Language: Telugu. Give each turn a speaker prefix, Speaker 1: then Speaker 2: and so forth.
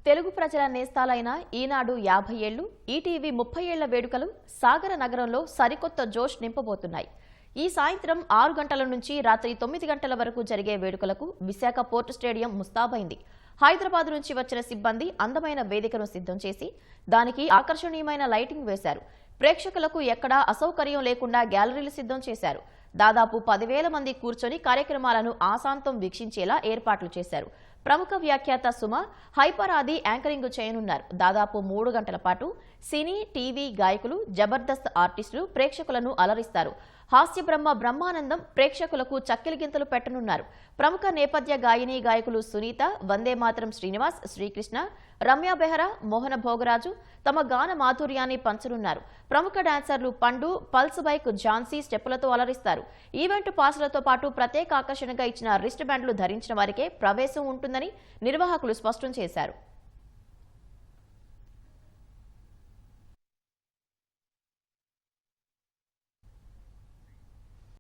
Speaker 1: తెలుగు ప్రజల నేస్తాలైన ఈనాడు 50 ఏళ్లు, ఈటీవీ 30 ఏళ్ల వేడుకలు సాగర నగరంలో సరికొత్త జోష్ నింపబోతున్నాయి. ఈ సాయంత్రం 6 గంటల నుంచి రాత్రి 9 గంటల వరకు జరిగే వేడుకలకు విశాఖ పోర్టు స్టేడియం ముస్తాబైంది. హైదరాబాద్ నుంచి వచ్చిన సిబ్బంది అందమైన వేదికను సిద్ధం చేసి దానికి ఆకర్షణీయమైన లైటింగ్ వేశారు. ప్రేక్షకులకు ఎక్కడా అసౌకర్యం లేకుండా గ్యాలరీలు సిద్ధం చేశారు. దాదాపు 10,000 మంది కూర్చొని కార్యక్రమాలను ఆశాంతం వీక్షించేలా ఏర్పాట్లు చేశారు. ప్రముఖ వ్యాఖ్యాత సుమ హైపర్ ఆది యాంకరింగ్ చేయనున్నారు. దాదాపు 3 గంటల పాటు సినీ, టీవీ గాయకులు, జబర్దస్త్ ఆర్టిస్టులు ప్రేక్షకులను అలరిస్తారు. హాస్య బ్రహ్మానందం ప్రేక్షకులకు చక్కిలిగింతలు పెట్టనున్నారు. ప్రముఖ నేపథ్య గాయని గాయకులు సునీత, వందే మాతరం శ్రీనివాస్, శ్రీకృష్ణ, రమ్య బెహరా, మోహన భోగరాజు తమ గాన మాధుర్యాన్ని పంచనున్నారు. ప్రముఖ డాన్సర్లు పండు, పల్స్ బైక్ ఝాన్సీ స్టెప్పులతో అలరిస్తారు. ఈవెంట్ పాసులతో పాటు ప్రత్యేక ఆకర్షణగా ఇచ్చిన రిస్ట్ బ్యాండ్లు ధరించిన వారికే ప్రవేశం ఉంటుందని నిర్వాహకులు స్పష్టం చేశారు.